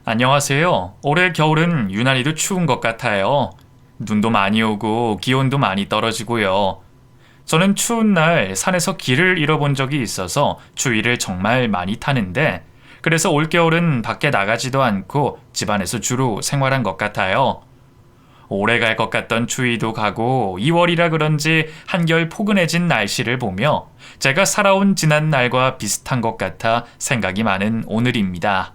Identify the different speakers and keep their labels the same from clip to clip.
Speaker 1: 안녕하세요. 올해 겨울은 유난히도 추운 것 같아요. 눈도 많이 오고 기온도 많이 떨어지고요. 저는 추운 날 산에서 길을 잃어본 적이 있어서 추위를 정말 많이 타는데, 그래서 올겨울은 밖에 나가지도 않고 집안에서 주로 생활한 것 같아요. 오래 갈 것 같던 추위도 가고 2월이라 그런지 한결 포근해진 날씨를 보며 제가 살아온 지난 날과 비슷한 것 같아 생각이 많은 오늘입니다.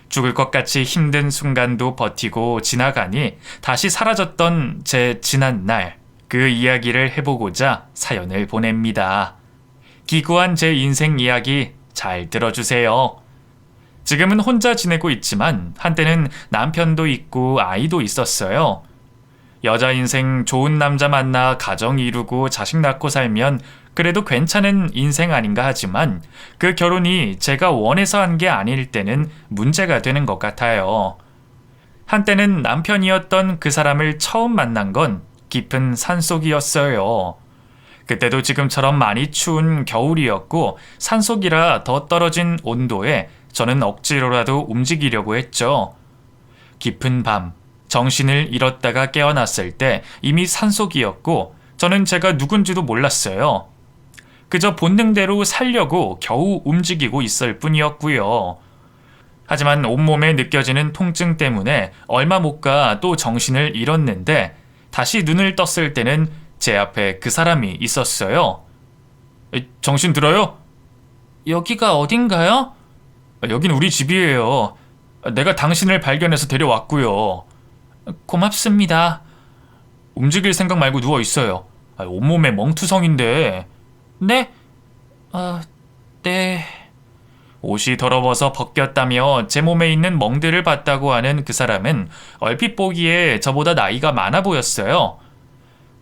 Speaker 1: 죽을 것 같이 힘든 순간도 버티고 지나가니 다시 사라졌던 제 지난 날, 그 이야기를 해보고자 사연을 보냅니다. 기구한 제 인생 이야기 잘 들어주세요. 지금은 혼자 지내고 있지만 한때는 남편도 있고 아이도 있었어요. 여자 인생 좋은 남자 만나 가정 이루고 자식 낳고 살면 그래도 괜찮은 인생 아닌가 하지만, 그 결혼이 제가 원해서 한 게 아닐 때는 문제가 되는 것 같아요. 한때는 남편이었던 그 사람을 처음 만난 건 깊은 산속이었어요. 그때도 지금처럼 많이 추운 겨울이었고 산속이라 더 떨어진 온도에 저는 억지로라도 움직이려고 했죠. 깊은 밤, 정신을 잃었다가 깨어났을 때 이미 산속이었고 저는 제가 누군지도 몰랐어요. 그저 본능대로 살려고 겨우 움직이고 있을 뿐이었고요. 하지만 온몸에 느껴지는 통증 때문에 얼마 못 가 또 정신을 잃었는데, 다시 눈을 떴을 때는 제 앞에 그 사람이 있었어요. 정신 들어요? 여기가 어딘가요? 여긴 우리 집이에요. 내가 당신을 발견해서 데려왔고요. 고맙습니다. 움직일 생각 말고 누워 있어요. 온몸에 멍투성인데. 네? 네. 옷이 더러워서 벗겼다며 제 몸에 있는 멍들을 봤다고 하는 그 사람은 얼핏 보기에 저보다 나이가 많아 보였어요.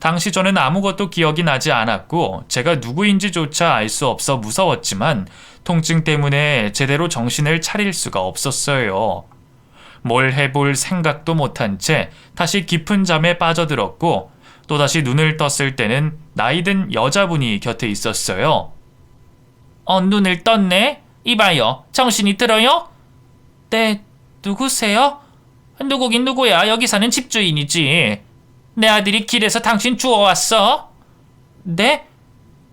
Speaker 1: 당시 저는 아무것도 기억이 나지 않았고 제가 누구인지조차 알 수 없어 무서웠지만, 통증 때문에 제대로 정신을 차릴 수가 없었어요. 뭘 해볼 생각도 못한 채 다시 깊은 잠에 빠져들었고, 또다시 눈을 떴을 때는 나이든 여자분이 곁에 있었어요. 눈을 떴네? 이봐요. 정신이 들어요? 네, 누구세요? 누구긴 누구야. 여기 사는 집주인이지. 내 아들이 길에서 당신 주워왔어. 네?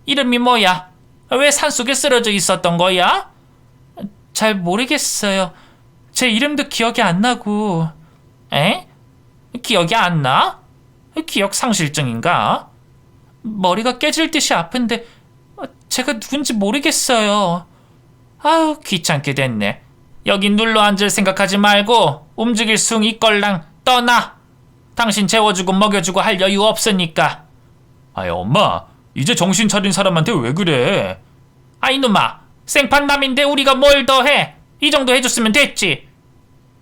Speaker 1: 이름이 뭐야? 왜 산속에 쓰러져 있었던 거야? 잘 모르겠어요. 제 이름도 기억이 안 나고. 에? 기억이 안 나? 기억 상실증인가? 머리가 깨질 듯이 아픈데 제가 누군지 모르겠어요. 아유, 귀찮게 됐네. 여기 눌러 앉을 생각하지 말고 움직일 숭 있걸랑 떠나. 당신 재워주고 먹여주고 할 여유 없으니까. 엄마, 이제 정신 차린 사람한테 왜 그래? 이놈아, 생판남인데 우리가 뭘 더 해? 이 정도 해줬으면 됐지.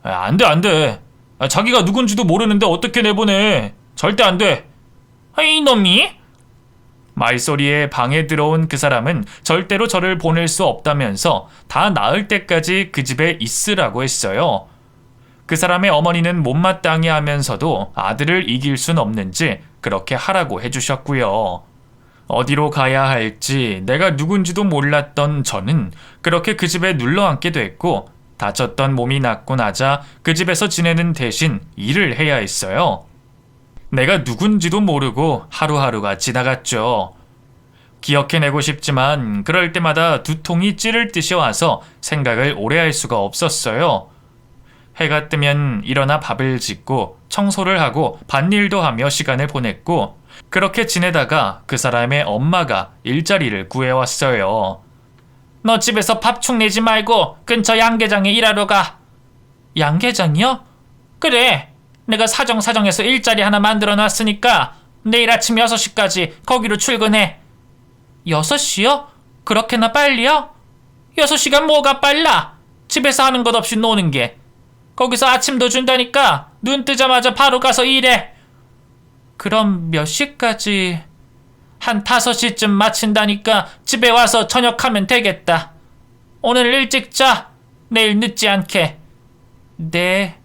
Speaker 1: 안 돼. 자기가 누군지도 모르는데 어떻게 내보내? 절대 안 돼. 이놈이? 말소리에 방에 들어온 그 사람은 절대로 저를 보낼 수 없다면서 다 나을 때까지 그 집에 있으라고 했어요. 그 사람의 어머니는 못마땅해 하면서도 아들을 이길 순 없는지 그렇게 하라고 해주셨고요. 어디로 가야 할지 내가 누군지도 몰랐던 저는 그렇게 그 집에 눌러앉게 됐고, 다쳤던 몸이 낫고 나자 그 집에서 지내는 대신 일을 해야 했어요. 내가 누군지도 모르고 하루하루가 지나갔죠. 기억해내고 싶지만 그럴 때마다 두통이 찌를 듯이 와서 생각을 오래 할 수가 없었어요. 해가 뜨면 일어나 밥을 짓고 청소를 하고 밭일도 하며 시간을 보냈고, 그렇게 지내다가 그 사람의 엄마가 일자리를 구해왔어요. 너 집에서 밥축 내지 말고 근처 양계장에 일하러 가. 양계장이요? 그래. 내가 사정사정해서 일자리 하나 만들어 놨으니까 내일 아침 6시까지 거기로 출근해. 6시요? 그렇게나 빨리요? 6시간 뭐가 빨라? 집에서 하는 것 없이 노는 게. 거기서 아침도 준다니까 눈 뜨자마자 바로 가서 일해. 그럼 몇 시까지? 한 5시쯤 마친다니까 집에 와서 저녁하면 되겠다. 오늘 일찍 자. 내일 늦지 않게. 네.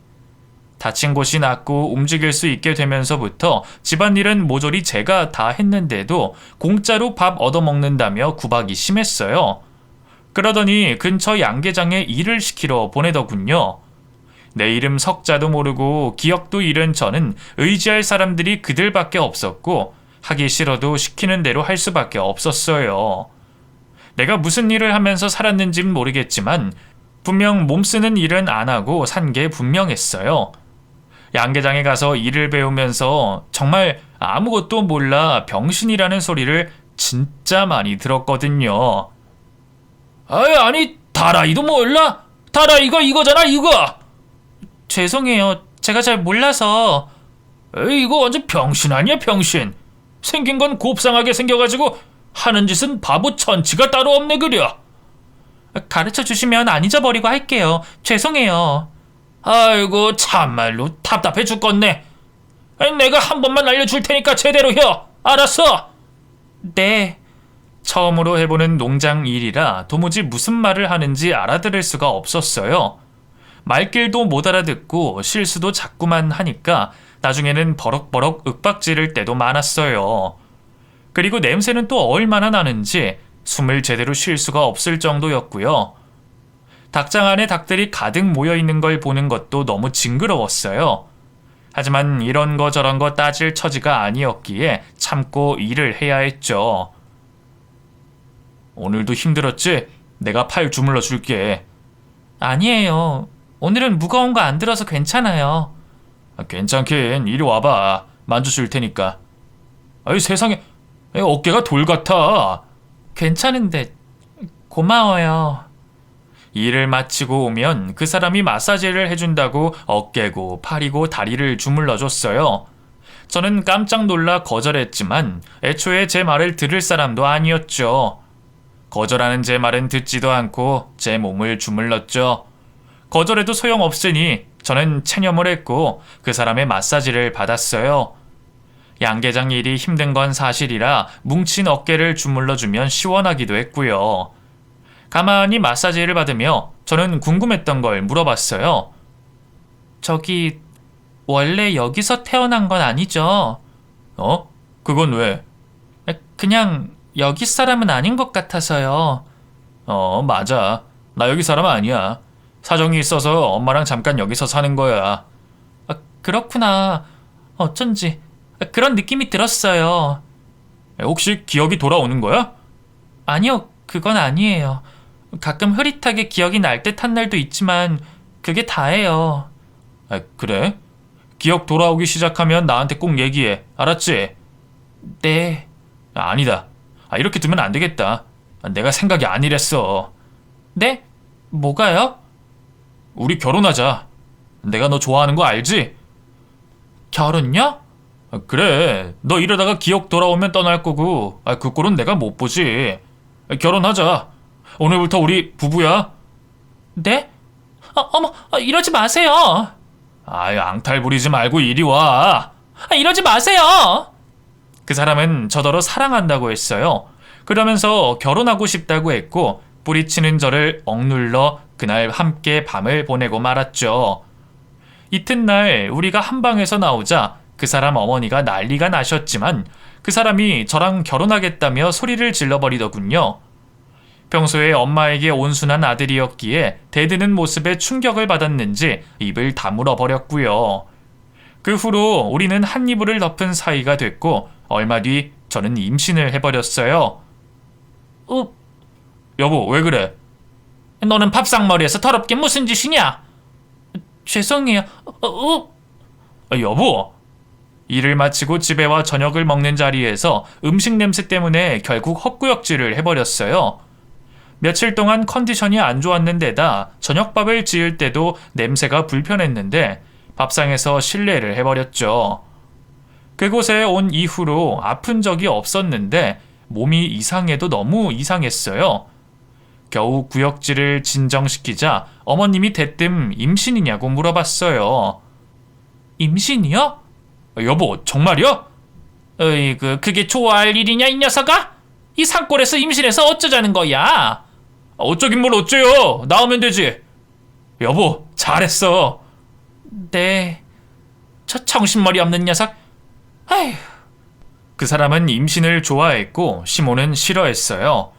Speaker 1: 다친 곳이 낫고 움직일 수 있게 되면서부터 집안일은 모조리 제가 다 했는데도 공짜로 밥 얻어먹는다며 구박이 심했어요. 그러더니 근처 양계장에 일을 시키러 보내더군요. 내 이름 석자도 모르고 기억도 잃은 저는 의지할 사람들이 그들밖에 없었고 하기 싫어도 시키는 대로 할 수밖에 없었어요. 내가 무슨 일을 하면서 살았는진 모르겠지만 분명 몸 쓰는 일은 안 하고 산 게 분명했어요. 양계장에 가서 일을 배우면서 정말 아무것도 몰라 병신이라는 소리를 진짜 많이 들었거든요. 아니 다라이도 몰라? 다라이가 이거잖아 이거. 죄송해요. 제가 잘 몰라서. 이거 완전 병신 아니야 병신. 생긴 건 곱상하게 생겨가지고 하는 짓은 바보 천치가 따로 없네 그려. 가르쳐 주시면 안 잊어버리고 할게요. 죄송해요. 아이고 참말로 답답해 죽겠네. 내가 한 번만 알려줄 테니까 제대로 해. 알았어? 네. 처음으로 해보는 농장 일이라 도무지 무슨 말을 하는지 알아들을 수가 없었어요. 말귀도 못 알아듣고 실수도 자꾸만 하니까 나중에는 버럭버럭 윽박지를 때도 많았어요. 그리고 냄새는 또 얼마나 나는지 숨을 제대로 쉴 수가 없을 정도였고요. 닭장 안에 닭들이 가득 모여있는 걸 보는 것도 너무 징그러웠어요. 하지만 이런 거 저런 거 따질 처지가 아니었기에 참고 일을 해야 했죠. 오늘도 힘들었지? 내가 팔 주물러 줄게. 아니에요. 오늘은 무거운 거 안 들어서 괜찮아요. 괜찮긴. 이리 와봐. 만져줄 테니까. 아이 세상에 어깨가 돌 같아. 괜찮은데 고마워요. 일을 마치고 오면 그 사람이 마사지를 해준다고 어깨고 팔이고 다리를 주물러줬어요. 저는 깜짝 놀라 거절했지만 애초에 제 말을 들을 사람도 아니었죠. 거절하는 제 말은 듣지도 않고 제 몸을 주물렀죠. 거절해도 소용없으니 저는 체념을 했고 그 사람의 마사지를 받았어요. 양계장 일이 힘든 건 사실이라 뭉친 어깨를 주물러주면 시원하기도 했고요. 가만히 마사지를 받으며 저는 궁금했던 걸 물어봤어요. 저기 원래 여기서 태어난 건 아니죠? 그건 왜? 그냥 여기 사람은 아닌 것 같아서요. 맞아. 나 여기 사람 아니야. 사정이 있어서 엄마랑 잠깐 여기서 사는 거야. 그렇구나. 어쩐지 그런 느낌이 들었어요. 혹시 기억이 돌아오는 거야? 아니요, 그건 아니에요. 가끔 흐릿하게 기억이 날 듯한 날도 있지만 그게 다예요. 그래? 기억 돌아오기 시작하면 나한테 꼭 얘기해. 알았지? 네. 아니다. 이렇게 두면 안 되겠다. 내가 생각이 아니랬어. 네? 뭐가요? 우리 결혼하자. 내가 너 좋아하는 거 알지? 결혼요? 그래. 너 이러다가 기억 돌아오면 떠날 거고 그 꼴은 내가 못 보지. 결혼하자. 오늘부터 우리 부부야. 네? 어머, 이러지 마세요. 앙탈 부리지 말고 이리 와. 이러지 마세요. 그 사람은 저더러 사랑한다고 했어요. 그러면서 결혼하고 싶다고 했고 뿌리치는 저를 억눌러 그날 함께 밤을 보내고 말았죠. 이튿날 우리가 한방에서 나오자 그 사람 어머니가 난리가 나셨지만 그 사람이 저랑 결혼하겠다며 소리를 질러버리더군요. 평소에 엄마에게 온순한 아들이었기에 대드는 모습에 충격을 받았는지 입을 다물어 버렸고요. 그 후로 우리는 한 이불을 덮은 사이가 됐고 얼마 뒤 저는 임신을 해버렸어요. 여보 왜 그래? 너는 밥상머리에서 더럽게 무슨 짓이냐? 죄송해요. 여보. 일을 마치고 집에 와 저녁을 먹는 자리에서 음식 냄새 때문에 결국 헛구역질을 해버렸어요. 며칠 동안 컨디션이 안 좋았는데다 저녁밥을 지을 때도 냄새가 불편했는데 밥상에서 실례를 해버렸죠. 그곳에 온 이후로 아픈 적이 없었는데 몸이 이상해도 너무 이상했어요. 겨우 구역질을 진정시키자 어머님이 대뜸 임신이냐고 물어봤어요. 임신이요? 여보 정말이야? 그게 좋아할 일이냐 이 녀석아? 이 산골에서 임신해서 어쩌자는 거야? 어쩌긴 뭘 어째요. 나오면 되지. 여보 잘했어. 네. 저 정신머리 없는 녀석. 아휴. 그 사람은 임신을 좋아했고 시모는 싫어했어요.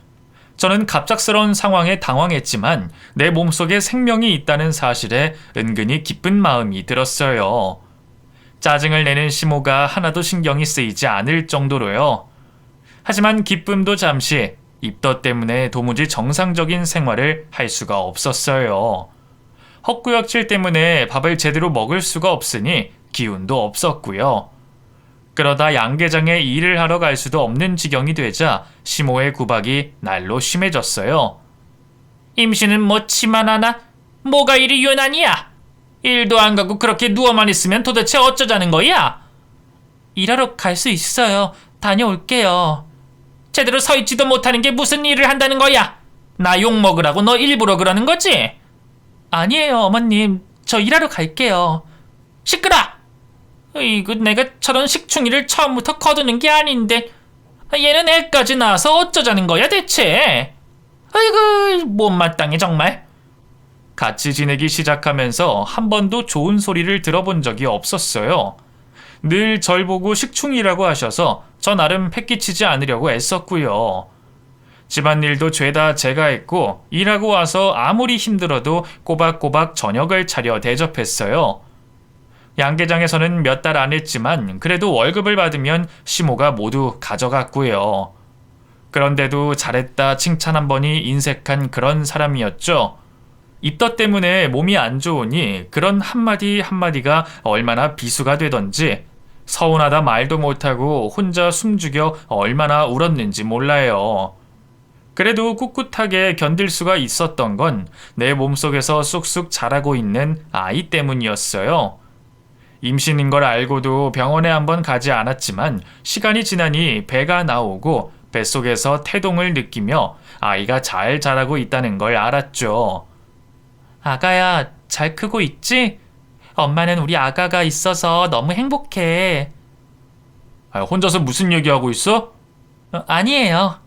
Speaker 1: 저는 갑작스러운 상황에 당황했지만 내 몸속에 생명이 있다는 사실에 은근히 기쁜 마음이 들었어요. 짜증을 내는 시모가 하나도 신경이 쓰이지 않을 정도로요. 하지만 기쁨도 잠시, 입덧 때문에 도무지 정상적인 생활을 할 수가 없었어요. 헛구역질 때문에 밥을 제대로 먹을 수가 없으니 기운도 없었고요. 그러다 양계장에 일을 하러 갈 수도 없는 지경이 되자 시모의 구박이 날로 심해졌어요. 임신은 뭐 치만 하나? 뭐가 이리 유난이야? 일도 안 가고 그렇게 누워만 있으면 도대체 어쩌자는 거야? 일하러 갈 수 있어요. 다녀올게요. 제대로 서 있지도 못하는 게 무슨 일을 한다는 거야? 나 욕 먹으라고 너 일부러 그러는 거지? 아니에요, 어머님. 저 일하러 갈게요. 시끄러! 이거 내가 저런 식충이를 처음부터 거두는 게 아닌데 얘는 애까지 낳아서 어쩌자는 거야 대체? 아이고 못마땅해 정말. 같이 지내기 시작하면서 한 번도 좋은 소리를 들어본 적이 없었어요. 늘 절 보고 식충이라고 하셔서 저 나름 패기치지 않으려고 애썼고요. 집안일도 죄다 제가 했고 일하고 와서 아무리 힘들어도 꼬박꼬박 저녁을 차려 대접했어요. 양계장에서는 몇 달 안 했지만 그래도 월급을 받으면 시모가 모두 가져갔고요. 그런데도 잘했다 칭찬 한 번이 인색한 그런 사람이었죠. 입덧 때문에 몸이 안 좋으니 그런 한마디 한마디가 얼마나 비수가 되던지 서운하다 말도 못하고 혼자 숨죽여 얼마나 울었는지 몰라요. 그래도 꿋꿋하게 견딜 수가 있었던 건 내 몸속에서 쑥쑥 자라고 있는 아이 때문이었어요. 임신인 걸 알고도 병원에 한번 가지 않았지만 시간이 지나니 배가 나오고 뱃속에서 태동을 느끼며 아이가 잘 자라고 있다는 걸 알았죠. 아가야, 잘 크고 있지? 엄마는 우리 아가가 있어서 너무 행복해. 혼자서 무슨 얘기하고 있어? 아니에요.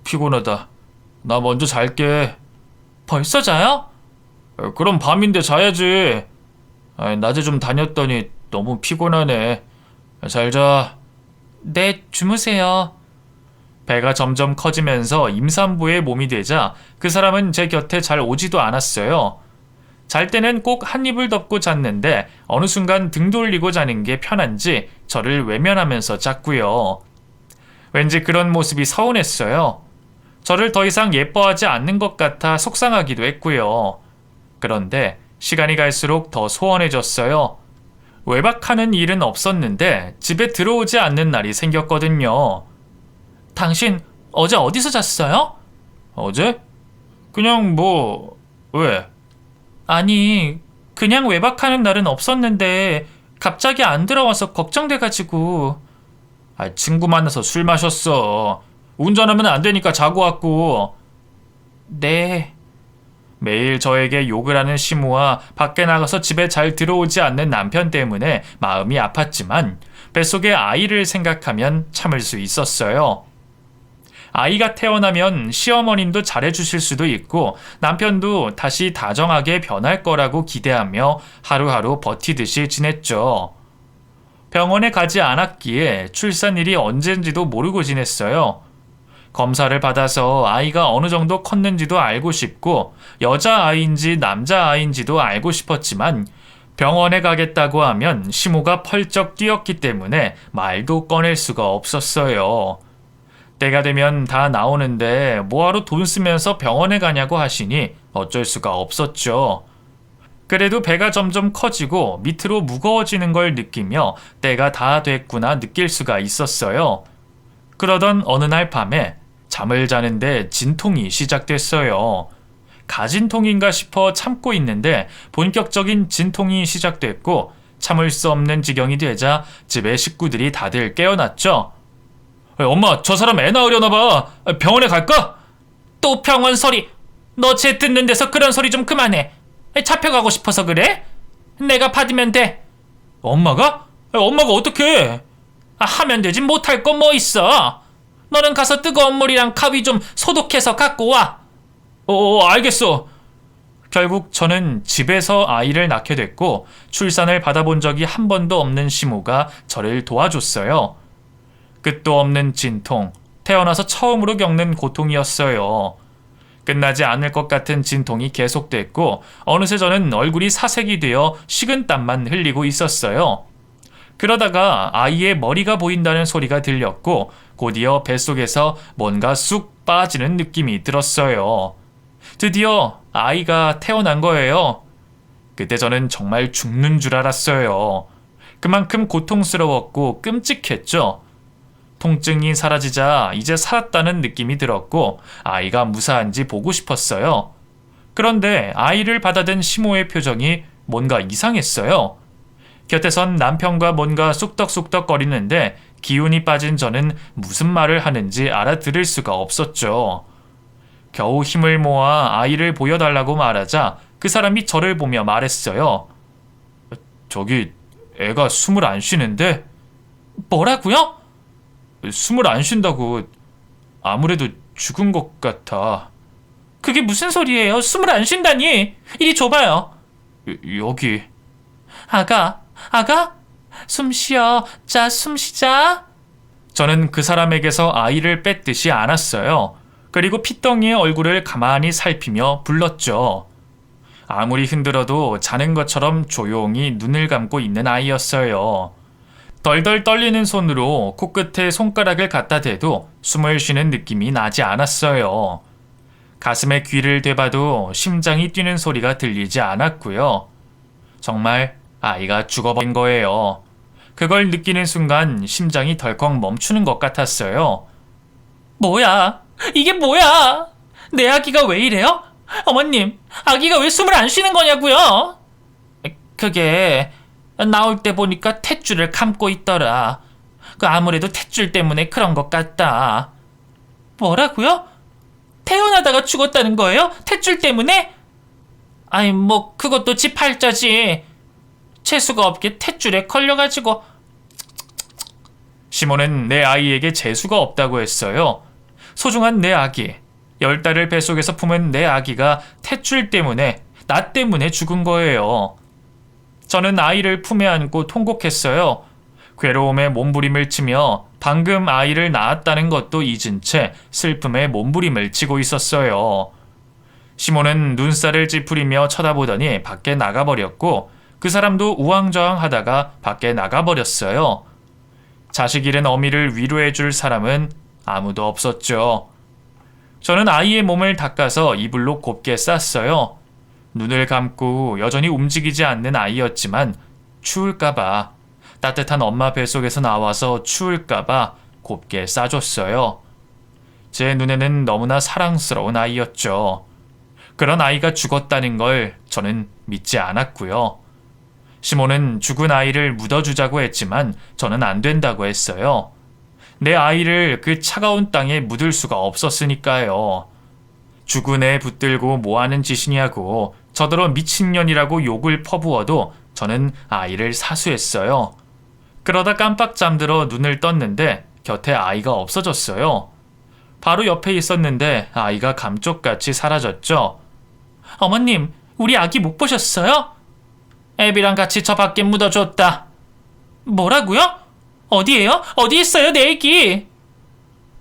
Speaker 1: 피곤하다. 나 먼저 잘게. 벌써 자요? 그럼 밤인데 자야지. 낮에 좀 다녔더니 너무 피곤하네. 잘 자. 네, 주무세요. 배가 점점 커지면서 임산부의 몸이 되자 그 사람은 제 곁에 잘 오지도 않았어요. 잘 때는 꼭 한 입을 덮고 잤는데 어느 순간 등 돌리고 자는 게 편한지 저를 외면하면서 잤고요. 왠지 그런 모습이 서운했어요. 저를 더 이상 예뻐하지 않는 것 같아 속상하기도 했고요. 그런데 시간이 갈수록 더 소원해졌어요. 외박하는 일은 없었는데 집에 들어오지 않는 날이 생겼거든요. 당신 어제 어디서 잤어요? 어제? 그냥 왜? 아니, 그냥 외박하는 날은 없었는데 갑자기 안 들어와서 걱정돼가지고. 친구 만나서 술 마셨어. 운전하면 안 되니까 자고 왔고. 네. 매일 저에게 욕을 하는 시모와 밖에 나가서 집에 잘 들어오지 않는 남편 때문에 마음이 아팠지만 뱃속의 아이를 생각하면 참을 수 있었어요. 아이가 태어나면 시어머님도 잘해주실 수도 있고 남편도 다시 다정하게 변할 거라고 기대하며 하루하루 버티듯이 지냈죠. 병원에 가지 않았기에 출산일이 언젠지도 모르고 지냈어요. 검사를 받아서 아이가 어느 정도 컸는지도 알고 싶고 여자아이인지 남자아이인지도 알고 싶었지만 병원에 가겠다고 하면 시모가 펄쩍 뛰었기 때문에 말도 꺼낼 수가 없었어요. 때가 되면 다 나오는데 뭐하러 돈 쓰면서 병원에 가냐고 하시니 어쩔 수가 없었죠. 그래도 배가 점점 커지고 밑으로 무거워지는 걸 느끼며 때가 다 됐구나 느낄 수가 있었어요. 그러던 어느 날 밤에 잠을 자는데 진통이 시작됐어요. 가진통인가 싶어 참고 있는데 본격적인 진통이 시작됐고 참을 수 없는 지경이 되자 집에 식구들이 다들 깨어났죠. 엄마, 저 사람 애 낳으려나 봐. 병원에 갈까? 또 병원 소리. 너 쟤 듣는 데서 그런 소리 좀 그만해. 잡혀가고 싶어서 그래? 내가 받으면 돼. 엄마가? 엄마가 어떡해? 하면 되지 못할 거 뭐 있어? 너는 가서 뜨거운 물이랑 가위 좀 소독해서 갖고 와. 알겠어. 결국 저는 집에서 아이를 낳게 됐고 출산을 받아본 적이 한 번도 없는 시모가 저를 도와줬어요. 끝도 없는 진통, 태어나서 처음으로 겪는 고통이었어요. 끝나지 않을 것 같은 진통이 계속됐고 어느새 저는 얼굴이 사색이 되어 식은땀만 흘리고 있었어요. 그러다가 아이의 머리가 보인다는 소리가 들렸고 곧이어 뱃속에서 뭔가 쑥 빠지는 느낌이 들었어요. 드디어 아이가 태어난 거예요. 그때 저는 정말 죽는 줄 알았어요. 그만큼 고통스러웠고 끔찍했죠. 통증이 사라지자 이제 살았다는 느낌이 들었고 아이가 무사한지 보고 싶었어요. 그런데 아이를 받아든 시모의 표정이 뭔가 이상했어요. 곁에선 남편과 뭔가 쑥덕쑥덕 거리는데 기운이 빠진 저는 무슨 말을 하는지 알아들을 수가 없었죠. 겨우 힘을 모아 아이를 보여달라고 말하자 그 사람이 저를 보며 말했어요. 저기 애가 숨을 안 쉬는데? 뭐라고요? 숨을 안 쉰다고. 아무래도 죽은 것 같아. 그게 무슨 소리예요? 숨을 안 쉰다니. 이리 줘봐요. 여기. 아가? 숨 쉬어. 자, 숨 쉬자. 저는 그 사람에게서 아이를 뺏듯이 안았어요. 그리고 핏덩이의 얼굴을 가만히 살피며 불렀죠. 아무리 흔들어도 자는 것처럼 조용히 눈을 감고 있는 아이였어요. 덜덜 떨리는 손으로 코끝에 손가락을 갖다 대도 숨을 쉬는 느낌이 나지 않았어요. 가슴에 귀를 대봐도 심장이 뛰는 소리가 들리지 않았고요. 정말 아이가 죽어버린 거예요. 그걸 느끼는 순간 심장이 덜컥 멈추는 것 같았어요. 뭐야? 이게 뭐야? 내 아기가 왜 이래요? 어머님, 아기가 왜 숨을 안 쉬는 거냐고요? 그게 나올 때 보니까 탯줄을 감고 있더라. 아무래도 탯줄 때문에 그런 것 같다. 뭐라고요? 태어나다가 죽었다는 거예요? 탯줄 때문에? 아니 뭐 그것도 지 팔자지. 재수가 없게 탯줄에 걸려가지고. 시몬은 내 아이에게 재수가 없다고 했어요. 소중한 내 아기, 10달을 뱃속에서 품은 내 아기가 탯줄 때문에, 나 때문에 죽은 거예요. 저는 아이를 품에 안고 통곡했어요. 괴로움에 몸부림을 치며 방금 아이를 낳았다는 것도 잊은 채 슬픔에 몸부림을 치고 있었어요. 시몬은 눈살을 찌푸리며 쳐다보더니 밖에 나가버렸고 그 사람도 우왕좌왕하다가 밖에 나가버렸어요. 자식 잃은 어미를 위로해줄 사람은 아무도 없었죠. 저는 아이의 몸을 닦아서 이불로 곱게 쌌어요. 눈을 감고 여전히 움직이지 않는 아이였지만 추울까봐, 따뜻한 엄마 뱃속에서 나와서 추울까봐 곱게 싸줬어요. 제 눈에는 너무나 사랑스러운 아이였죠. 그런 아이가 죽었다는 걸 저는 믿지 않았고요. 시몬은 죽은 아이를 묻어주자고 했지만 저는 안 된다고 했어요. 내 아이를 그 차가운 땅에 묻을 수가 없었으니까요. 죽은 애 붙들고 뭐하는 짓이냐고 저더러 미친년이라고 욕을 퍼부어도 저는 아이를 사수했어요. 그러다 깜빡 잠들어 눈을 떴는데 곁에 아이가 없어졌어요. 바로 옆에 있었는데 아이가 감쪽같이 사라졌죠. 어머님, 우리 아기 못 보셨어요? 애비랑 같이 저 밖에 묻어줬다. 뭐라고요? 어디에요? 어디 있어요, 내 애기?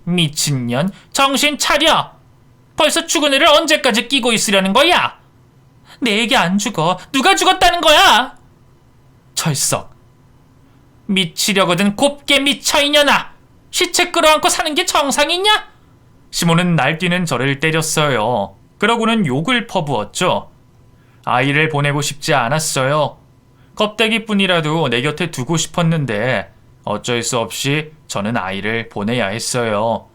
Speaker 1: 미친년, 정신 차려! 벌써 죽은 애를 언제까지 끼고 있으려는 거야? 내 애기 안 죽어. 누가 죽었다는 거야? 철석. 미치려거든 곱게 미쳐 이년아. 시체 끌어안고 사는 게 정상이냐? 시몬은 날뛰는 저를 때렸어요. 그러고는 욕을 퍼부었죠. 아이를 보내고 싶지 않았어요. 껍데기뿐이라도 내 곁에 두고 싶었는데 어쩔 수 없이 저는 아이를 보내야 했어요.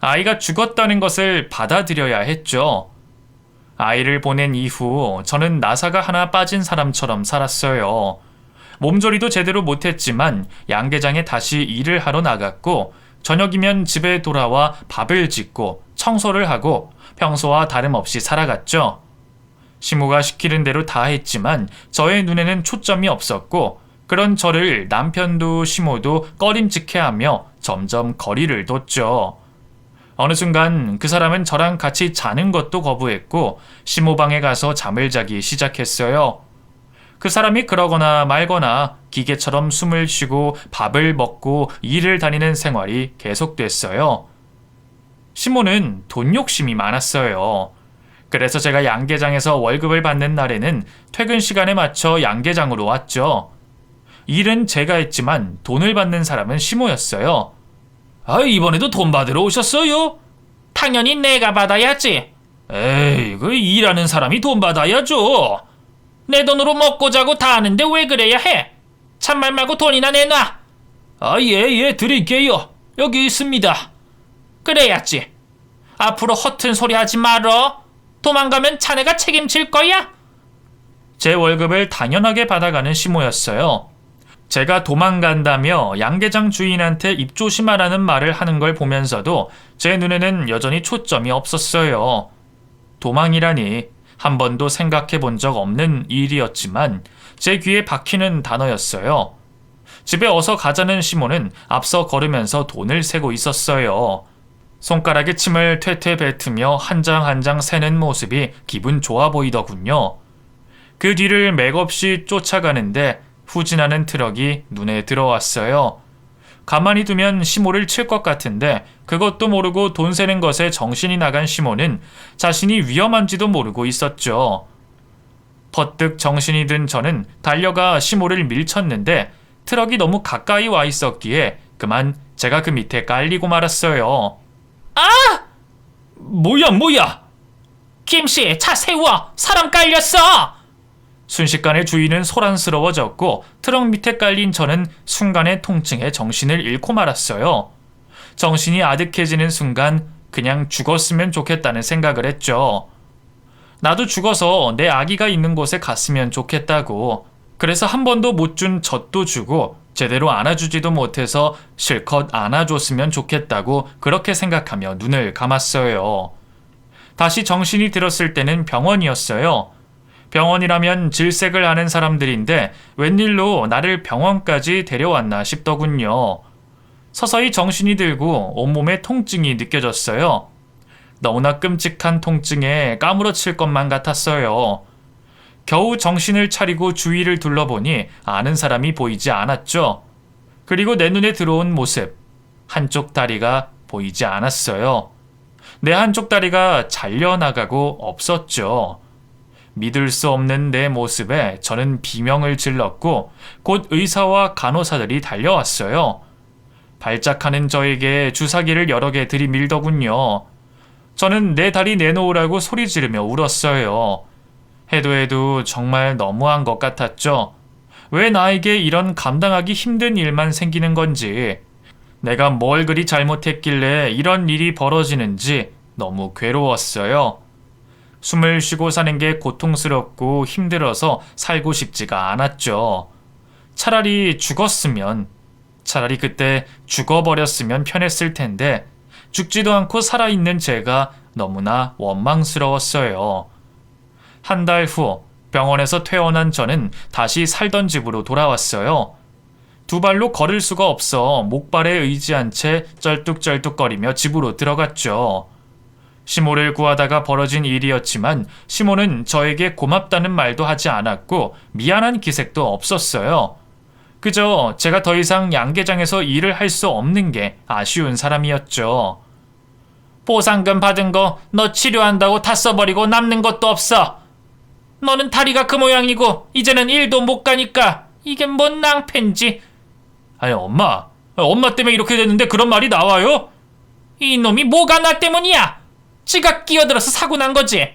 Speaker 1: 아이가 죽었다는 것을 받아들여야 했죠. 아이를 보낸 이후 저는 나사가 하나 빠진 사람처럼 살았어요. 몸조리도 제대로 못했지만 양계장에 다시 일을 하러 나갔고 저녁이면 집에 돌아와 밥을 짓고 청소를 하고 평소와 다름없이 살아갔죠. 시모가 시키는 대로 다 했지만 저의 눈에는 초점이 없었고 그런 저를 남편도 시모도 꺼림칙해하며 점점 거리를 뒀죠. 어느 순간 그 사람은 저랑 같이 자는 것도 거부했고 시모방에 가서 잠을 자기 시작했어요. 그 사람이 그러거나 말거나 기계처럼 숨을 쉬고 밥을 먹고 일을 다니는 생활이 계속됐어요. 시몬은 돈 욕심이 많았어요. 그래서 제가 양계장에서 월급을 받는 날에는 퇴근 시간에 맞춰 양계장으로 왔죠. 일은 제가 했지만 돈을 받는 사람은 시모였어요. 아, 이번에도 돈 받으러 오셨어요? 당연히 내가 받아야지. 에이, 그 일하는 사람이 돈 받아야죠. 내 돈으로 먹고 자고 다 하는데 왜 그래야 해? 참말 말고 돈이나 내놔. 아, 예, 드릴게요. 여기 있습니다. 그래야지. 앞으로 허튼 소리 하지 말어. 도망가면 자네가 책임질 거야. 제 월급을 당연하게 받아가는 시모였어요. 제가 도망간다며 양계장 주인한테 입 조심하라는 말을 하는 걸 보면서도 제 눈에는 여전히 초점이 없었어요. 도망이라니 한 번도 생각해 본 적 없는 일이었지만 제 귀에 박히는 단어였어요. 집에 어서 가자는 시모는 앞서 걸으면서 돈을 세고 있었어요. 손가락에 침을 퇴퇴 뱉으며 한 장 한 장 세는 모습이 기분 좋아 보이더군요. 그 뒤를 맥없이 쫓아가는데 후진하는 트럭이 눈에 들어왔어요. 가만히 두면 시모를 칠 것 같은데 그것도 모르고 돈 세는 것에 정신이 나간 시모는 자신이 위험한지도 모르고 있었죠. 퍼뜩 정신이 든 저는 달려가 시모를 밀쳤는데 트럭이 너무 가까이 와 있었기에 그만 제가 그 밑에 깔리고 말았어요. 아! 뭐야? 김씨, 차 세워! 사람 깔렸어! 순식간에 주인은 소란스러워졌고 트럭 밑에 깔린 저는 순간의 통증에 정신을 잃고 말았어요. 정신이 아득해지는 순간 그냥 죽었으면 좋겠다는 생각을 했죠. 나도 죽어서 내 아기가 있는 곳에 갔으면 좋겠다고. 그래서 한 번도 못 준 젖도 주고 제대로 안아주지도 못해서 실컷 안아줬으면 좋겠다고 그렇게 생각하며 눈을 감았어요. 다시 정신이 들었을 때는 병원이었어요. 병원이라면 질색을 하는 사람들인데 웬일로 나를 병원까지 데려왔나 싶더군요. 서서히 정신이 들고 온몸에 통증이 느껴졌어요. 너무나 끔찍한 통증에 까무러칠 것만 같았어요. 겨우 정신을 차리고 주위를 둘러보니 아는 사람이 보이지 않았죠. 그리고 내 눈에 들어온 모습, 한쪽 다리가 보이지 않았어요. 내 한쪽 다리가 잘려나가고 없었죠. 믿을 수 없는 내 모습에 저는 비명을 질렀고 곧 의사와 간호사들이 달려왔어요. 발작하는 저에게 주사기를 여러 개 들이밀더군요. 저는 내 다리 내놓으라고 소리 지르며 울었어요. 해도 정말 너무한 것 같았죠. 왜 나에게 이런 감당하기 힘든 일만 생기는 건지, 내가 뭘 그리 잘못했길래 이런 일이 벌어지는지 너무 괴로웠어요. 숨을 쉬고 사는 게 고통스럽고 힘들어서 살고 싶지가 않았죠. 차라리 그때 죽어버렸으면 편했을 텐데 죽지도 않고 살아있는 제가 너무나 원망스러웠어요. 한 달 후 병원에서 퇴원한 저는 다시 살던 집으로 돌아왔어요. 두 발로 걸을 수가 없어 목발에 의지한 채 쩔뚝쩔뚝거리며 집으로 들어갔죠. 시모를 구하다가 벌어진 일이었지만 시모는 저에게 고맙다는 말도 하지 않았고 미안한 기색도 없었어요. 그저 제가 더 이상 양계장에서 일을 할 수 없는 게 아쉬운 사람이었죠. 보상금 받은 거 너 치료한다고 다 써버리고 남는 것도 없어. 너는 다리가 그 모양이고 이제는 일도 못 가니까 이게 뭔 낭패인지. 아니 엄마 때문에 이렇게 됐는데 그런 말이 나와요? 이놈이 뭐가 나 때문이야? 지가 끼어들어서 사고 난 거지.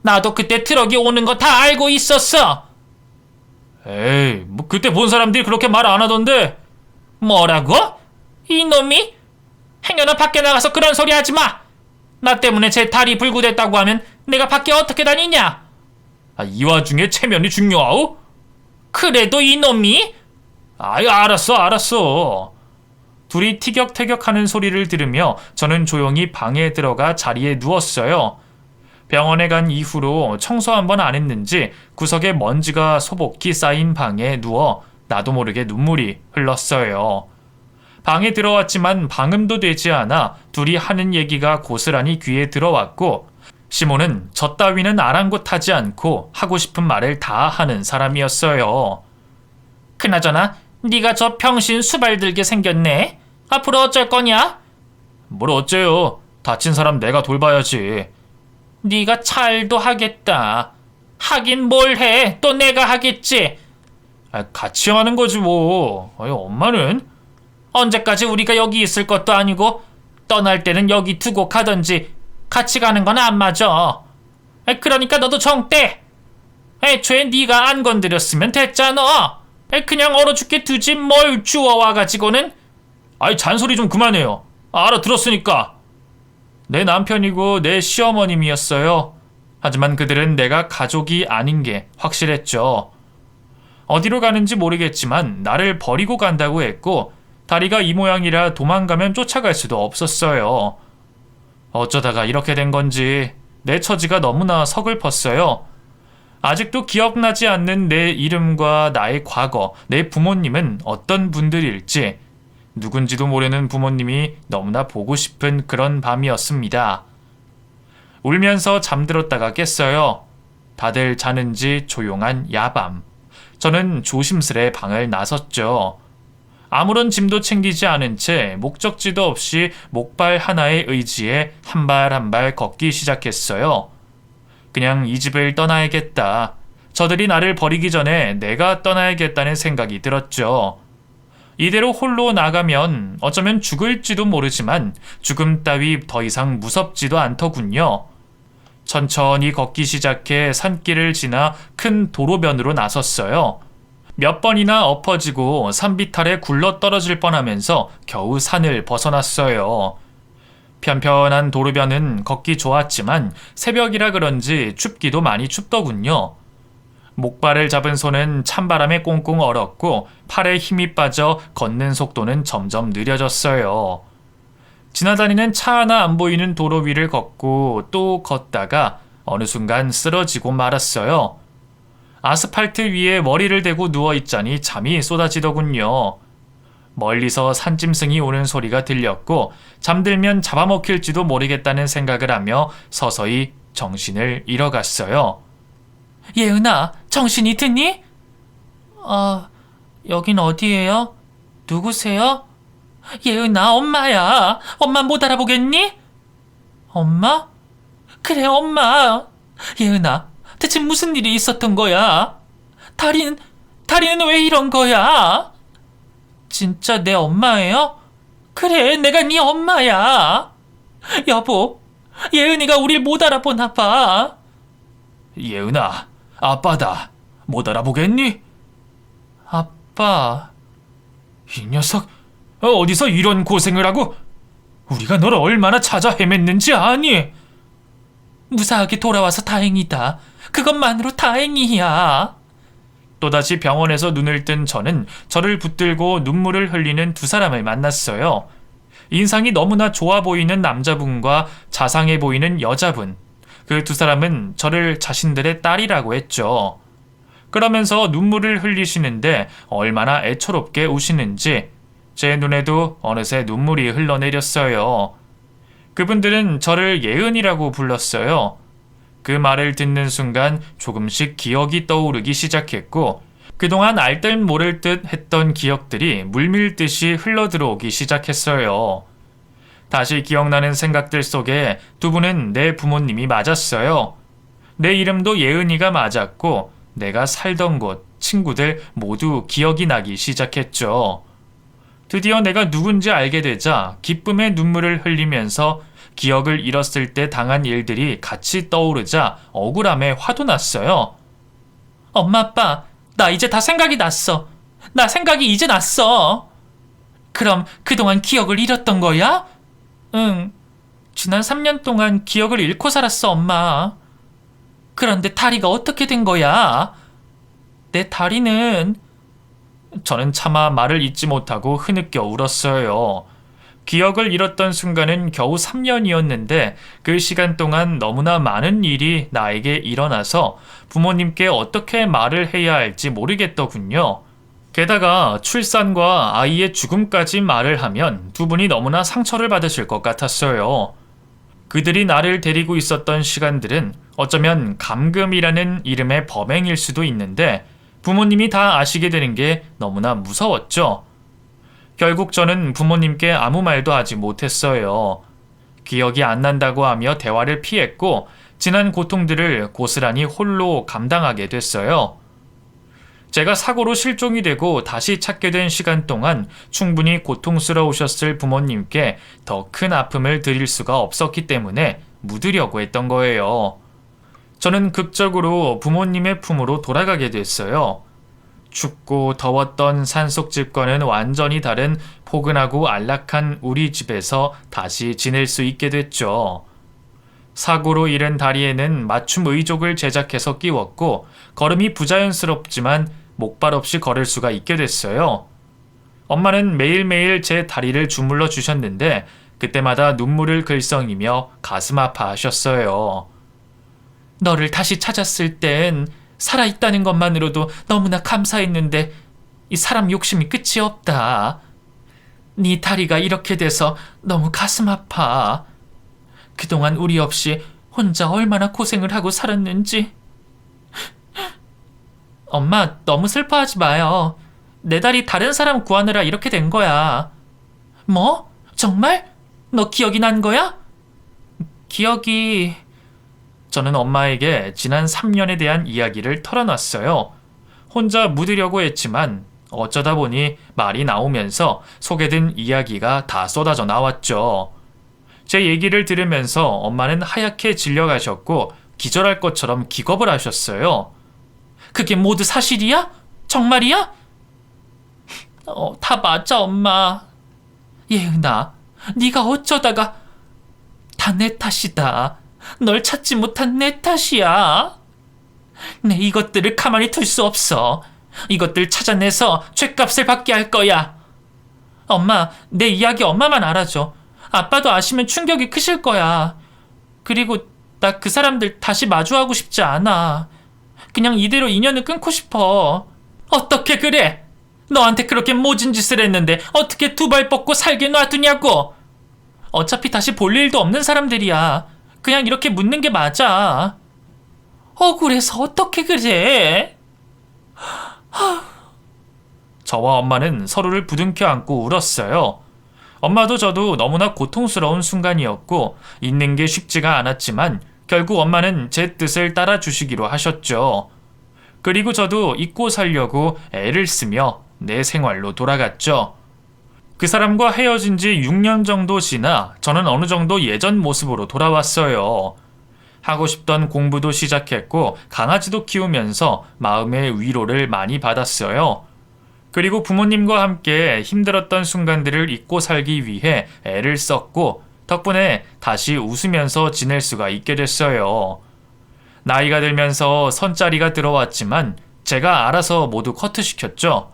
Speaker 1: 나도 그때 트럭이 오는 거 다 알고 있었어. 에이, 뭐 그때 본 사람들이 그렇게 말 안 하던데. 뭐라고? 이놈이? 행여나 밖에 나가서 그런 소리 하지 마. 나 때문에 제 다리 불구됐다고 하면 내가 밖에 어떻게 다니냐? 아, 이 와중에 체면이 중요하오? 그래도 이놈이? 아이, 알았어. 둘이 티격태격하는 소리를 들으며 저는 조용히 방에 들어가 자리에 누웠어요. 병원에 간 이후로 청소 한 번 안 했는지 구석에 먼지가 소복히 쌓인 방에 누워 나도 모르게 눈물이 흘렀어요. 방에 들어왔지만 방음도 되지 않아 둘이 하는 얘기가 고스란히 귀에 들어왔고 시몬은 저 따위는 아랑곳하지 않고 하고 싶은 말을 다 하는 사람이었어요. 그나저나 네가 저 병신 수발 들게 생겼네. 앞으로 어쩔 거냐? 뭘 어째요? 다친 사람 내가 돌봐야지. 네가 잘도 하겠다. 하긴 뭘 해. 또 내가 하겠지. 같이 하는 거지 뭐. 엄마는? 언제까지 우리가 여기 있을 것도 아니고 떠날 때는 여기 두고 가던지. 같이 가는 건 안 맞아. 그러니까 너도 정떼. 애초에 네가 안 건드렸으면 됐잖아. 그냥 얼어 죽게 두지 뭘 주워와가지고는. 잔소리 좀 그만해요. 알아들었으니까. 내 남편이고 내 시어머님이었어요. 하지만 그들은 내가 가족이 아닌 게 확실했죠. 어디로 가는지 모르겠지만 나를 버리고 간다고 했고 다리가 이 모양이라 도망가면 쫓아갈 수도 없었어요. 어쩌다가 이렇게 된 건지 내 처지가 너무나 서글펐어요. 아직도 기억나지 않는 내 이름과 나의 과거, 내 부모님은 어떤 분들일지, 누군지도 모르는 부모님이 너무나 보고 싶은 그런 밤이었습니다. 울면서 잠들었다가 깼어요. 다들 자는지 조용한 야밤. 저는 조심스레 방을 나섰죠. 아무런 짐도 챙기지 않은 채 목적지도 없이 목발 하나의 의지에 한 발 한 발 걷기 시작했어요. 그냥 이 집을 떠나야겠다. 저들이 나를 버리기 전에 내가 떠나야겠다는 생각이 들었죠. 이대로 홀로 나가면 어쩌면 죽을지도 모르지만 죽음 따위 더 이상 무섭지도 않더군요. 천천히 걷기 시작해 산길을 지나 큰 도로변으로 나섰어요. 몇 번이나 엎어지고 산비탈에 굴러 떨어질 뻔하면서 겨우 산을 벗어났어요. 편편한 도로변은 걷기 좋았지만 새벽이라 그런지 춥기도 많이 춥더군요. 목발을 잡은 손은 찬바람에 꽁꽁 얼었고 팔에 힘이 빠져 걷는 속도는 점점 느려졌어요. 지나다니는 차 하나 안 보이는 도로 위를 걷고 또 걷다가 어느 순간 쓰러지고 말았어요. 아스팔트 위에 머리를 대고 누워있자니 잠이 쏟아지더군요. 멀리서 산짐승이 오는 소리가 들렸고 잠들면 잡아먹힐지도 모르겠다는 생각을 하며 서서히 정신을 잃어갔어요. 예은아, 정신이 드니? 여긴 어디예요? 누구세요? 예은아, 엄마야. 엄마 못 알아보겠니? 엄마? 그래, 엄마. 예은아, 대체 무슨 일이 있었던 거야? 다리는 왜 이런 거야? 진짜 내 엄마예요? 그래, 내가 네 엄마야. 여보, 예은이가 우릴 못 알아보나 봐. 예은아, 아빠다. 못 알아보겠니? 아빠. 이 녀석, 어디서 이런 고생을 하고 우리가 널 얼마나 찾아 헤맸는지 아니? 무사하게 돌아와서 다행이다. 그것만으로 다행이야. 또다시 병원에서 눈을 뜬 저는 저를 붙들고 눈물을 흘리는 두 사람을 만났어요. 인상이 너무나 좋아 보이는 남자분과 자상해 보이는 여자분. 그 두 사람은 저를 자신들의 딸이라고 했죠. 그러면서 눈물을 흘리시는데 얼마나 애처롭게 우시는지 제 눈에도 어느새 눈물이 흘러내렸어요. 그분들은 저를 예은이라고 불렀어요. 그 말을 듣는 순간 조금씩 기억이 떠오르기 시작했고 그동안 알듯 모를 듯 했던 기억들이 물밀듯이 흘러들어오기 시작했어요. 다시 기억나는 생각들 속에 두 분은 내 부모님이 맞았어요. 내 이름도 예은이가 맞았고 내가 살던 곳, 친구들 모두 기억이 나기 시작했죠. 드디어 내가 누군지 알게 되자 기쁨의 눈물을 흘리면서 기억을 잃었을 때 당한 일들이 같이 떠오르자 억울함에 화도 났어요. 엄마, 아빠, 나 이제 다 생각이 났어. 나 생각이 이제 났어. 그럼 그동안 기억을 잃었던 거야? 응. 지난 3년 동안 기억을 잃고 살았어, 엄마. 그런데 다리가 어떻게 된 거야? 내 다리는... 저는 차마 말을 잇지 못하고 흐느껴 울었어요. 기억을 잃었던 순간은 겨우 3년이었는데 그 시간 동안 너무나 많은 일이 나에게 일어나서 부모님께 어떻게 말을 해야 할지 모르겠더군요. 게다가 출산과 아이의 죽음까지 말을 하면 두 분이 너무나 상처를 받으실 것 같았어요. 그들이 나를 데리고 있었던 시간들은 어쩌면 감금이라는 이름의 범행일 수도 있는데 부모님이 다 아시게 되는 게 너무나 무서웠죠. 결국 저는 부모님께 아무 말도 하지 못했어요. 기억이 안 난다고 하며 대화를 피했고 지난 고통들을 고스란히 홀로 감당하게 됐어요. 제가 사고로 실종이 되고 다시 찾게 된 시간 동안 충분히 고통스러우셨을 부모님께 더 큰 아픔을 드릴 수가 없었기 때문에 묻으려고 했던 거예요. 저는 극적으로 부모님의 품으로 돌아가게 됐어요. 춥고 더웠던 산속집과는 완전히 다른 포근하고 안락한 우리 집에서 다시 지낼 수 있게 됐죠. 사고로 잃은 다리에는 맞춤 의족을 제작해서 끼웠고 걸음이 부자연스럽지만 목발 없이 걸을 수가 있게 됐어요. 엄마는 매일매일 제 다리를 주물러 주셨는데 그때마다 눈물을 글썽이며 가슴 아파하셨어요. 너를 다시 찾았을 땐 살아있다는 것만으로도 너무나 감사했는데 이 사람 욕심이 끝이 없다. 네 다리가 이렇게 돼서 너무 가슴 아파. 그동안 우리 없이 혼자 얼마나 고생을 하고 살았는지. 엄마, 너무 슬퍼하지 마요. 내 다리 다른 사람 구하느라 이렇게 된 거야. 뭐? 정말? 너 기억이 난 거야? 기억이... 저는 엄마에게 지난 3년에 대한 이야기를 털어놨어요. 혼자 묻으려고 했지만 어쩌다 보니 말이 나오면서 속에 든 이야기가 다 쏟아져 나왔죠. 제 얘기를 들으면서 엄마는 하얗게 질려가셨고 기절할 것처럼 기겁을 하셨어요. 그게 모두 사실이야? 정말이야? 다 맞아, 엄마. 예은아, 네가 어쩌다가... 다 내 탓이다. 널 찾지 못한 내 탓이야. 내 이것들을 가만히 둘 수 없어. 이것들 찾아내서 죗값을 받게 할 거야. 엄마, 내 이야기 엄마만 알아줘. 아빠도 아시면 충격이 크실 거야. 그리고 나 그 사람들 다시 마주하고 싶지 않아. 그냥 이대로 인연을 끊고 싶어. 어떻게 그래? 너한테 그렇게 모진 짓을 했는데 어떻게 두 발 뻗고 살게 놔두냐고. 어차피 다시 볼 일도 없는 사람들이야. 그냥 이렇게 묻는 게 맞아. 억울해서 어떻게 그래? 저와 엄마는 서로를 부둥켜 안고 울었어요. 엄마도 저도 너무나 고통스러운 순간이었고 잊는 게 쉽지가 않았지만 결국 엄마는 제 뜻을 따라주시기로 하셨죠. 그리고 저도 잊고 살려고 애를 쓰며 내 생활로 돌아갔죠. 그 사람과 헤어진 지 6년 정도 지나 저는 어느 정도 예전 모습으로 돌아왔어요. 하고 싶던 공부도 시작했고 강아지도 키우면서 마음의 위로를 많이 받았어요. 그리고 부모님과 함께 힘들었던 순간들을 잊고 살기 위해 애를 썼고 덕분에 다시 웃으면서 지낼 수가 있게 됐어요. 나이가 들면서 선자리가 들어왔지만 제가 알아서 모두 커트시켰죠.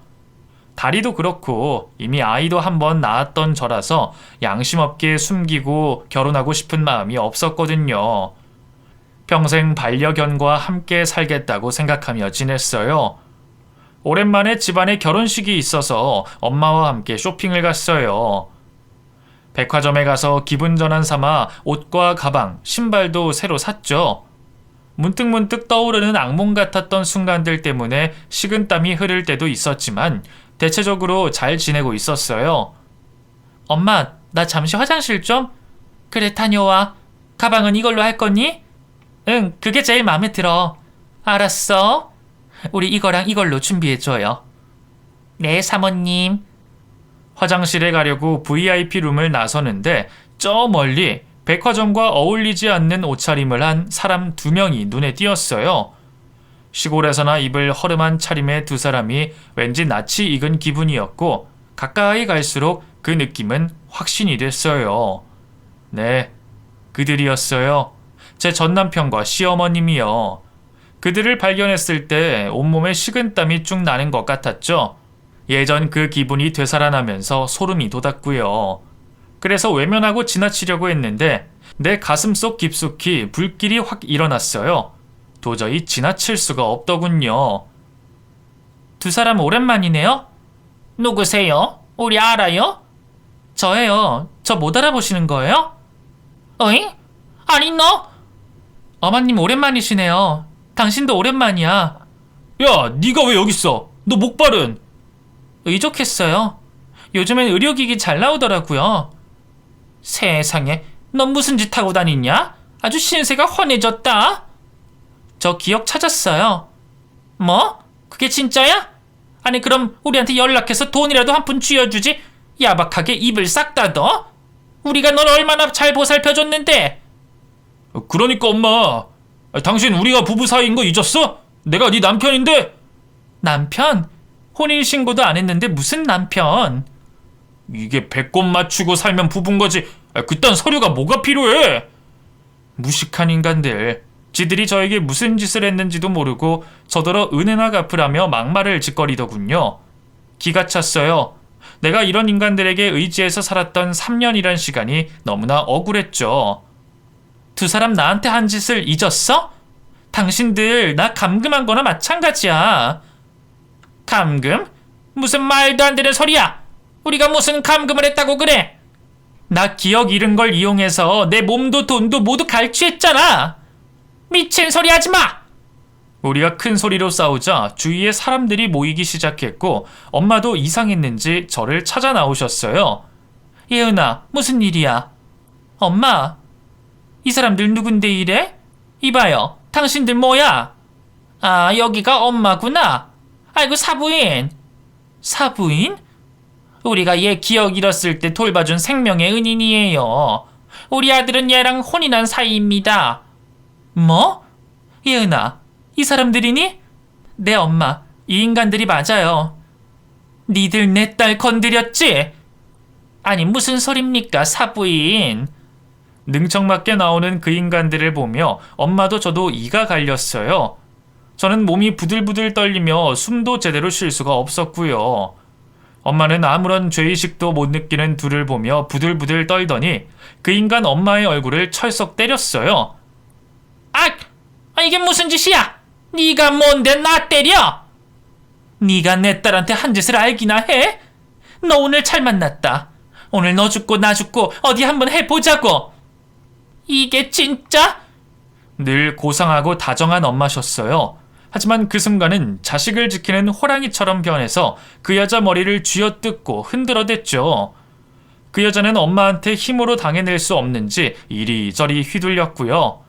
Speaker 1: 다리도 그렇고 이미 아이도 한 번 낳았던 저라서 양심 없게 숨기고 결혼하고 싶은 마음이 없었거든요. 평생 반려견과 함께 살겠다고 생각하며 지냈어요. 오랜만에 집안에 결혼식이 있어서 엄마와 함께 쇼핑을 갔어요. 백화점에 가서 기분 전환 삼아 옷과 가방, 신발도 새로 샀죠. 문득문득 떠오르는 악몽 같았던 순간들 때문에 식은땀이 흐를 때도 있었지만 대체적으로 잘 지내고 있었어요. 엄마, 나 잠시 화장실 좀? 그래, 다녀와. 가방은 이걸로 할 거니? 응, 그게 제일 마음에 들어. 알았어. 우리 이거랑 이걸로 준비해줘요. 네, 사모님. 화장실에 가려고 VIP룸을 나서는데 저 멀리 백화점과 어울리지 않는 옷차림을 한 사람 2명이 눈에 띄었어요. 시골에서나 입을 허름한 차림의 두 사람이 왠지 낯이 익은 기분이었고 가까이 갈수록 그 느낌은 확신이 됐어요. 네, 그들이었어요. 제 전남편과 시어머님이요. 그들을 발견했을 때 온몸에 식은땀이 쭉 나는 것 같았죠. 예전 그 기분이 되살아나면서 소름이 돋았고요. 그래서 외면하고 지나치려고 했는데 내 가슴속 깊숙이 불길이 확 일어났어요. 도저히 지나칠 수가 없더군요. 두 사람 오랜만이네요? 누구세요? 우리 알아요? 저예요. 저 못 알아보시는 거예요? 어잉? 아니 너? 어머님 오랜만이시네요. 당신도 오랜만이야. 야, 네가 왜 여기 있어? 너 목발은? 의족했어요. 요즘엔 의료기기 잘 나오더라고요. 세상에, 넌 무슨 짓 하고 다니냐? 아주 신세가 훤해졌다. 저 기억 찾았어요. 뭐? 그게 진짜야? 아니 그럼 우리한테 연락해서 돈이라도 한 푼 쥐어주지. 야박하게 입을 싹 닫어? 우리가 널 얼마나 잘 보살펴줬는데. 그러니까 엄마, 당신 우리가 부부 사이인 거 잊었어? 내가 네 남편인데. 남편? 혼인신고도 안 했는데 무슨 남편? 이게 배꼽 맞추고 살면 부부인 거지. 그딴 서류가 뭐가 필요해? 무식한 인간들. 지들이 저에게 무슨 짓을 했는지도 모르고 저더러 은혜나 갚으라며 막말을 짓거리더군요. 기가 찼어요. 내가 이런 인간들에게 의지해서 살았던 3년이란 시간이 너무나 억울했죠. 두 사람 나한테 한 짓을 잊었어? 당신들 나 감금한 거나 마찬가지야. 감금? 무슨 말도 안 되는 소리야. 우리가 무슨 감금을 했다고 그래. 나 기억 잃은 걸 이용해서 내 몸도 돈도 모두 갈취했잖아. 미친 소리 하지 마! 우리가 큰 소리로 싸우자 주위에 사람들이 모이기 시작했고 엄마도 이상했는지 저를 찾아 나오셨어요. 예은아, 무슨 일이야? 엄마, 이 사람들 누군데 이래? 이봐요, 당신들 뭐야? 아, 여기가 엄마구나. 아이고, 사부인. 사부인? 우리가 얘 기억 잃었을 때 돌봐준 생명의 은인이에요. 우리 아들은 얘랑 혼인한 사이입니다. 뭐? 예은아, 이 사람들이니? 네 엄마, 이 인간들이 맞아요. 니들 내 딸 건드렸지? 아니 무슨 소립니까 사부인. 능청맞게 나오는 그 인간들을 보며 엄마도 저도 이가 갈렸어요. 저는 몸이 부들부들 떨리며 숨도 제대로 쉴 수가 없었고요. 엄마는 아무런 죄의식도 못 느끼는 둘을 보며 부들부들 떨더니 그 인간 엄마의 얼굴을 철썩 때렸어요. 이게 무슨 짓이야? 네가 뭔데 나 때려? 네가 내 딸한테 한 짓을 알기나 해? 너 오늘 잘 만났다. 오늘 너 죽고 나 죽고 어디 한번 해보자고. 이게 진짜? 늘 고상하고 다정한 엄마셨어요. 하지만 그 순간은 자식을 지키는 호랑이처럼 변해서 그 여자 머리를 쥐어뜯고 흔들어댔죠. 그 여자는 엄마한테 힘으로 당해낼 수 없는지 이리저리 휘둘렸고요.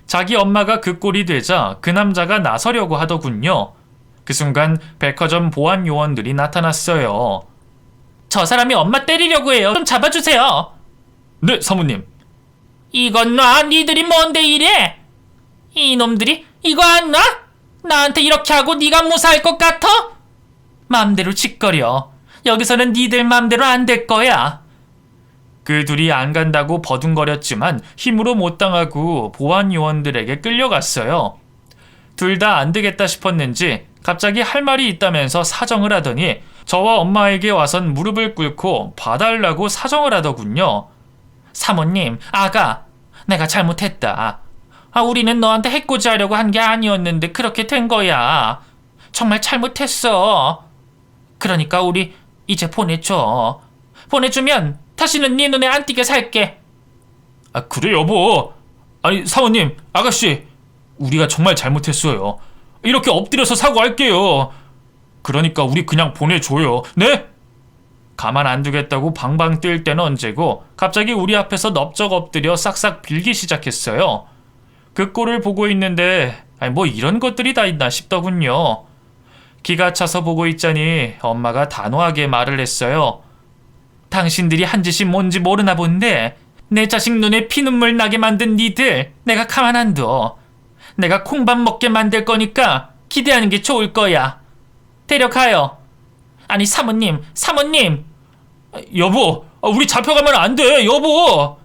Speaker 1: 자기 엄마가 그 꼴이 되자 그 남자가 나서려고 하더군요. 그 순간 백화점 보안 요원들이 나타났어요. 저 사람이 엄마 때리려고 해요. 좀 잡아주세요. 네, 사모님. 이건 놔. 니들이 뭔데 이래? 이놈들이 이거 안 놔? 나한테 이렇게 하고 네가 무사할 것 같아? 맘대로 짓거려. 여기서는 니들 맘대로 안 될 거야. 그 둘이 안 간다고 버둥거렸지만 힘으로 못 당하고 보안 요원들에게 끌려갔어요. 둘 다 안 되겠다 싶었는지 갑자기 할 말이 있다면서 사정을 하더니 저와 엄마에게 와선 무릎을 꿇고 봐달라고 사정을 하더군요. 사모님, 아가, 내가 잘못했다. 우리는 너한테 해코지 하려고 한 게 아니었는데 그렇게 된 거야. 정말 잘못했어. 그러니까 우리 이제 보내줘. 보내주면 다시는 네 눈에 안 띄게 살게. 그래 여보. 아니 사모님, 아가씨, 우리가 정말 잘못했어요. 이렇게 엎드려서 사과할게요. 그러니까 우리 그냥 보내줘요. 네? 가만 안 두겠다고 방방 뛸 때는 언제고 갑자기 우리 앞에서 넙적 엎드려 싹싹 빌기 시작했어요. 그 꼴을 보고 있는데 뭐 이런 것들이 다 있나 싶더군요. 기가 차서 보고 있자니 엄마가 단호하게 말을 했어요. 당신들이 한 짓이 뭔지 모르나 본데 내 자식 눈에 피눈물 나게 만든 니들 내가 가만 안 둬. 내가 콩밥 먹게 만들 거니까 기대하는 게 좋을 거야. 데려가요. 아니 사모님. 여보, 우리 잡혀가면 안 돼, 여보.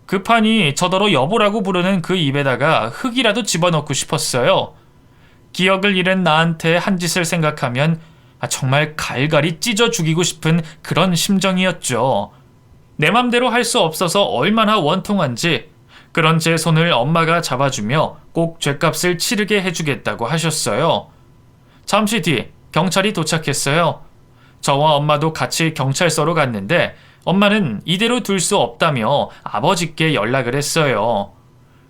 Speaker 1: 급하니 저더러 여보라고 부르는 그 입에다가 흙이라도 집어넣고 싶었어요. 기억을 잃은 나한테 한 짓을 생각하면 정말 갈갈이 찢어 죽이고 싶은 그런 심정이었죠. 내 맘대로 할 수 없어서 얼마나 원통한지 그런 제 손을 엄마가 잡아주며 꼭 죗값을 치르게 해주겠다고 하셨어요. 잠시 뒤 경찰이 도착했어요. 저와 엄마도 같이 경찰서로 갔는데 엄마는 이대로 둘 수 없다며 아버지께 연락을 했어요.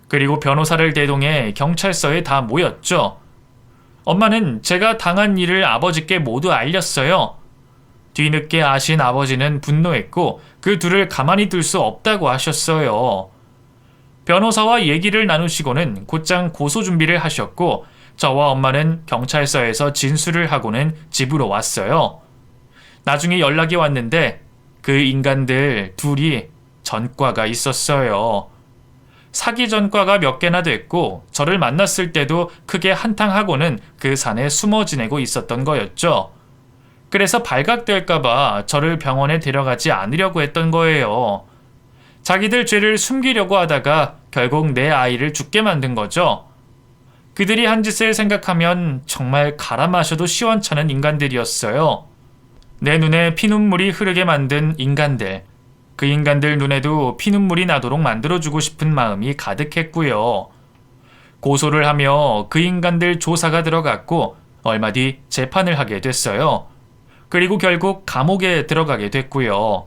Speaker 1: 그리고 변호사를 대동해 경찰서에 다 모였죠. 엄마는 제가 당한 일을 아버지께 모두 알렸어요. 뒤늦게 아신 아버지는 분노했고 그 둘을 가만히 둘 수 없다고 하셨어요. 변호사와 얘기를 나누시고는 곧장 고소 준비를 하셨고 저와 엄마는 경찰서에서 진술을 하고는 집으로 왔어요. 나중에 연락이 왔는데 그 인간들 둘이 전과가 있었어요. 사기 전과가 몇 개나 됐고 저를 만났을 때도 크게 한탕하고는 그 산에 숨어 지내고 있었던 거였죠. 그래서 발각될까봐 저를 병원에 데려가지 않으려고 했던 거예요. 자기들 죄를 숨기려고 하다가 결국 내 아이를 죽게 만든 거죠. 그들이 한 짓을 생각하면 정말 갈아 마셔도 시원찮은 인간들이었어요. 내 눈에 피눈물이 흐르게 만든 인간들. 그 인간들 눈에도 피눈물이 나도록 만들어주고 싶은 마음이 가득했고요. 고소를 하며 그 인간들 조사가 들어갔고 얼마 뒤 재판을 하게 됐어요. 그리고 결국 감옥에 들어가게 됐고요.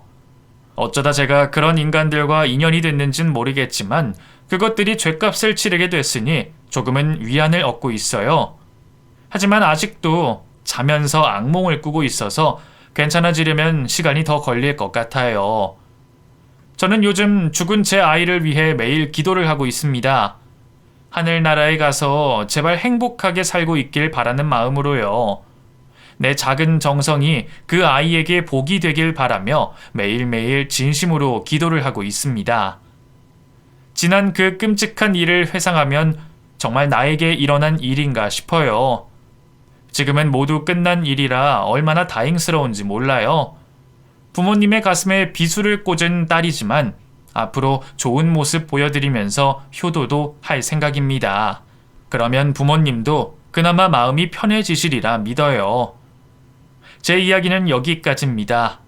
Speaker 1: 어쩌다 제가 그런 인간들과 인연이 됐는진 모르겠지만 그것들이 죗값을 치르게 됐으니 조금은 위안을 얻고 있어요. 하지만 아직도 자면서 악몽을 꾸고 있어서 괜찮아지려면 시간이 더 걸릴 것 같아요. 저는 요즘 죽은 제 아이를 위해 매일 기도를 하고 있습니다. 하늘나라에 가서 제발 행복하게 살고 있길 바라는 마음으로요. 내 작은 정성이 그 아이에게 복이 되길 바라며 매일매일 진심으로 기도를 하고 있습니다. 지난 그 끔찍한 일을 회상하면 정말 나에게 일어난 일인가 싶어요. 지금은 모두 끝난 일이라 얼마나 다행스러운지 몰라요. 부모님의 가슴에 비수를 꽂은 딸이지만 앞으로 좋은 모습 보여드리면서 효도도 할 생각입니다. 그러면 부모님도 그나마 마음이 편해지시리라 믿어요. 제 이야기는 여기까지입니다.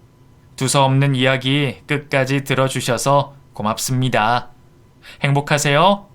Speaker 1: 두서없는 이야기 끝까지 들어주셔서 고맙습니다. 행복하세요.